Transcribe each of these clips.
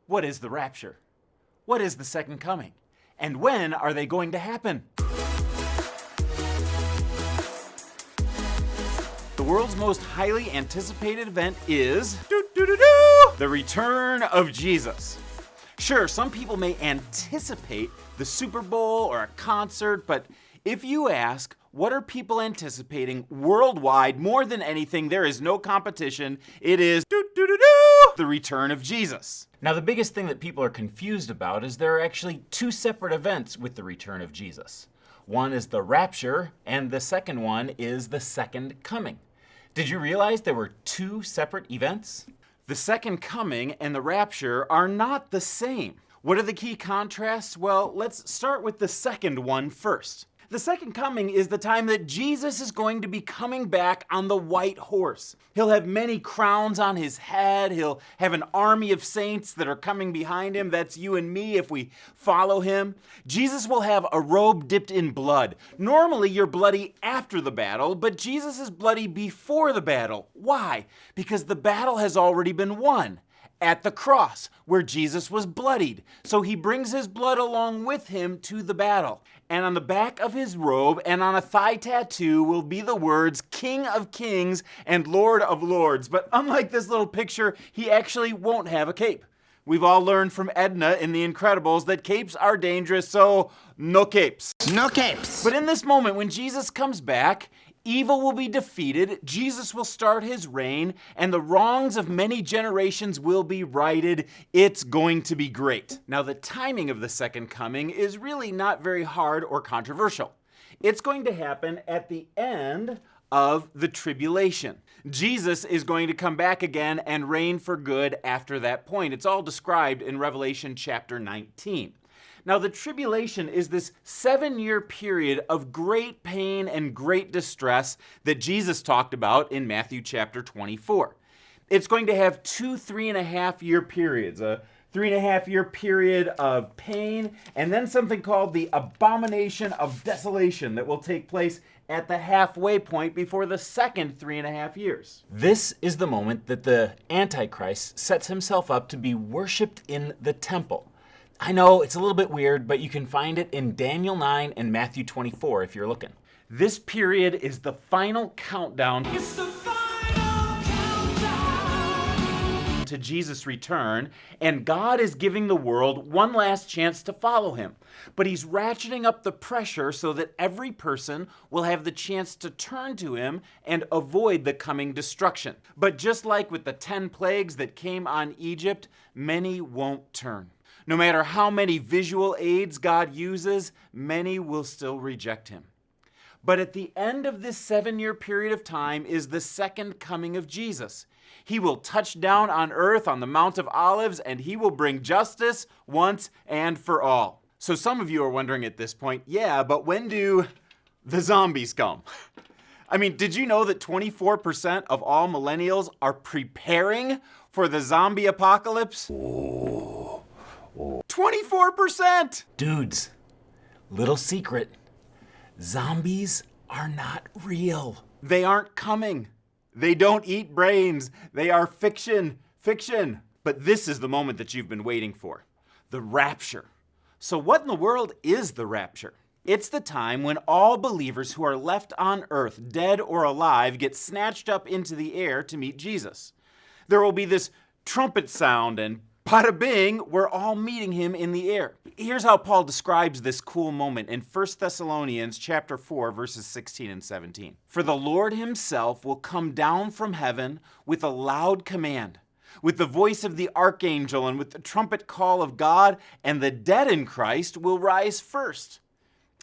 What is the rapture? What is the second coming? And when are they going to happen? The world's most highly anticipated event is the return of Jesus. Sure, some people may anticipate the Super Bowl or a concert, but if you ask, what are people anticipating worldwide more than anything? There is no competition. It is the return of Jesus. Now, the biggest thing that people are confused about is there are actually two separate events with the return of Jesus. One is the rapture, and the second one is the second coming. Did you realize there were two separate events? The second coming and the rapture are not the same. What are the key contrasts? Well, let's start with the second one first. The second coming is the time that Jesus is going to be coming back on the white horse. He'll have many crowns on his head. He'll have an army of saints that are coming behind him. That's you and me if we follow him. Jesus will have a robe dipped in blood. Normally you're bloody after the battle, but Jesus is bloody before the battle. Why? Because the battle has already been won at the cross where Jesus was bloodied. So he brings his blood along with him to the battle. And on the back of his robe and on a thigh tattoo will be the words King of Kings and Lord of Lords. But unlike this little picture, he actually won't have a cape. We've all learned from Edna in The Incredibles that capes are dangerous, so no capes. No capes. But in this moment, when Jesus comes back, evil will be defeated, Jesus will start his reign, and the wrongs of many generations will be righted. It's going to be great. Now, the timing of the second coming is really not very hard or controversial. It's going to happen at the end of the tribulation. Jesus is going to come back again and reign for good after that point. It's all described in Revelation chapter 19. Now, the tribulation is this 7-year period of great pain and great distress that Jesus talked about in Matthew chapter 24. It's going to have two 3.5-year periods, a 3.5-year period of pain, and then something called the abomination of desolation that will take place at the halfway point before the second 3.5 years. This is the moment that the Antichrist sets himself up to be worshipped in the temple. I know it's a little bit weird, but you can find it in Daniel 9 and Matthew 24 if you're looking. This period is the final countdown. It's the final countdown to Jesus' return, and God is giving the world one last chance to follow him. But he's ratcheting up the pressure so that every person will have the chance to turn to him and avoid the coming destruction. But just like with the 10 plagues that came on Egypt, many won't turn. No matter how many visual aids God uses, many will still reject him. But at the end of this 7-year period of time is the second coming of Jesus. He will touch down on earth on the Mount of Olives, and he will bring justice once and for all. So some of you are wondering at this point, yeah, but when do the zombies come? I mean, did you know that 24% of all millennials are preparing for the zombie apocalypse? 24%! Dudes, little secret, zombies are not real. They aren't coming. They don't eat brains. They are fiction. Fiction. But this is the moment that you've been waiting for. The rapture. So what in the world is the rapture? It's the time when all believers who are left on earth, dead or alive, get snatched up into the air to meet Jesus. There will be this trumpet sound and bada bing, we're all meeting him in the air. Here's how Paul describes this cool moment in 1 Thessalonians chapter 4, verses 16 and 17. For the Lord himself will come down from heaven with a loud command, with the voice of the archangel and with the trumpet call of God, and the dead in Christ will rise first.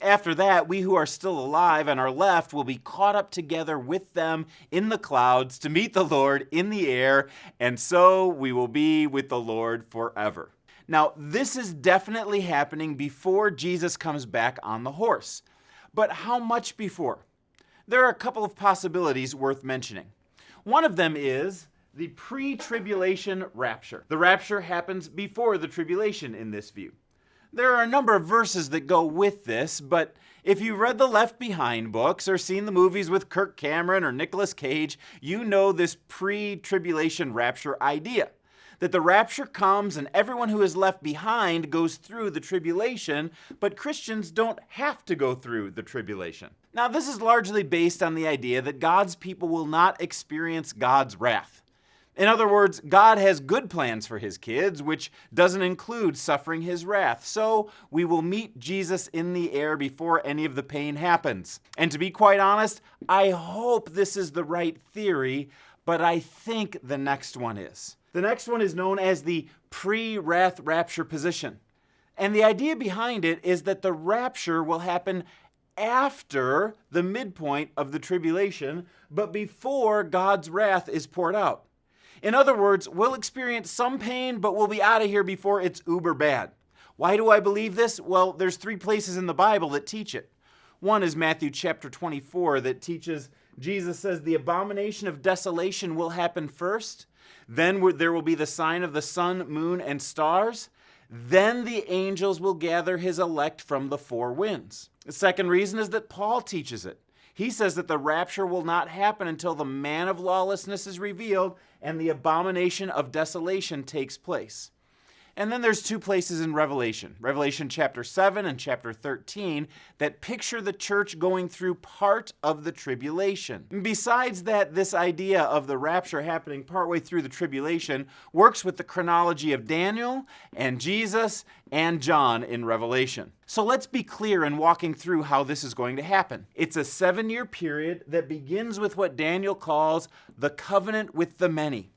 After that, we who are still alive and are left will be caught up together with them in the clouds to meet the Lord in the air, and so we will be with the Lord forever. Now, this is definitely happening before Jesus comes back on the horse. But how much before? There are a couple of possibilities worth mentioning. One of them is the pre-tribulation rapture. The rapture happens before the tribulation in this view. There are a number of verses that go with this, but if you've read the Left Behind books or seen the movies with Kirk Cameron or Nicolas Cage, you know this pre-tribulation rapture idea. that the rapture comes and everyone who is left behind goes through the tribulation, but Christians don't have to go through the tribulation. Now, this is largely based on the idea that God's people will not experience God's wrath. In other words, God has good plans for his kids, which doesn't include suffering his wrath. So we will meet Jesus in the air before any of the pain happens. And to be quite honest, I hope this is the right theory, but I think the next one is. The next one is known as the PreWrath Rapture position. And the idea behind it is that the rapture will happen after the midpoint of the tribulation, but before God's wrath is poured out. In other words, we'll experience some pain, but we'll be out of here before it's uber bad. Why do I believe this? Well, there's 3 places in the Bible that teach it. One is Matthew chapter 24 that teaches, Jesus says, the abomination of desolation will happen first. Then there will be the sign of the sun, moon, and stars. Then the angels will gather his elect from the 4 winds. The second reason is that Paul teaches it. He says that the rapture will not happen until the man of lawlessness is revealed and the abomination of desolation takes place. And then there's 2 places in Revelation, Revelation chapter 7 and chapter 13, that picture the church going through part of the tribulation. And besides that, this idea of the rapture happening partway through the tribulation works with the chronology of Daniel and Jesus and John in Revelation. So let's be clear in walking through how this is going to happen. It's a 7-year period that begins with what Daniel calls the covenant with the many.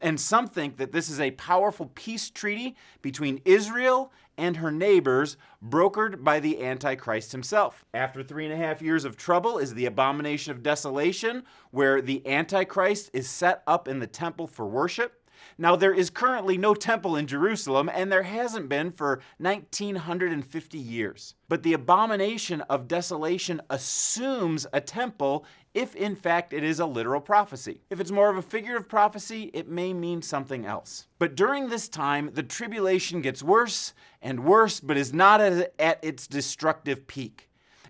And some think that this is a powerful peace treaty between Israel and her neighbors, brokered by the Antichrist himself. After 3.5 years of trouble is the abomination of desolation, where the Antichrist is set up in the temple for worship. Now, there is currently no temple in Jerusalem, and there hasn't been for 1950 years. But the abomination of desolation assumes a temple if, in fact, it is a literal prophecy. If it's more of a figurative prophecy, it may mean something else. But during this time, the tribulation gets worse and worse, but is not at its destructive peak.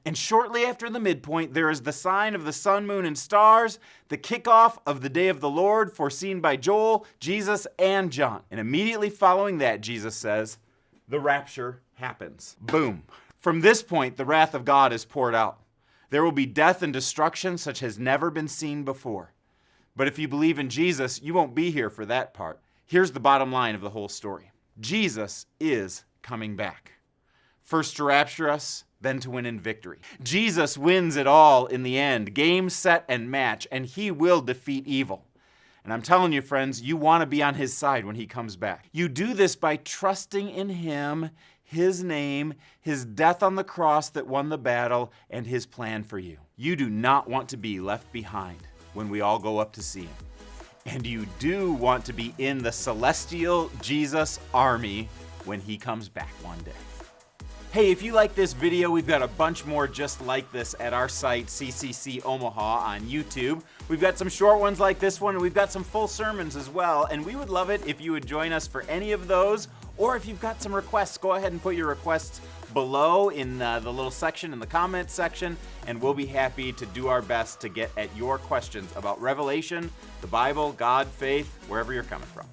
And shortly after the midpoint, there is the sign of the sun, moon, and stars, the kickoff of the day of the Lord, foreseen by Joel, Jesus, and John. And immediately following that, Jesus says, the rapture happens. Boom. From this point, the wrath of God is poured out. There will be death and destruction such as never been seen before. But if you believe in Jesus, you won't be here for that part. Here's the bottom line of the whole story. Jesus is coming back. First to rapture us, then to win in victory. Jesus wins it all in the end. Game, set, and match, and he will defeat evil. And I'm telling you, friends, you want to be on his side when he comes back. You do this by trusting in him, his name, his death on the cross that won the battle, and his plan for you. You do not want to be left behind when we all go up to see him. And you do want to be in the celestial Jesus army when he comes back one day. Hey, if you like this video, we've got a bunch more just like this at our site, CCC Omaha, on YouTube. We've got some short ones like this one, and we've got some full sermons as well, and we would love it if you would join us for any of those, or if you've got some requests, go ahead and put your requests below in the little section in the comments section, and we'll be happy to do our best to get at your questions about Revelation, the Bible, God, faith, wherever you're coming from.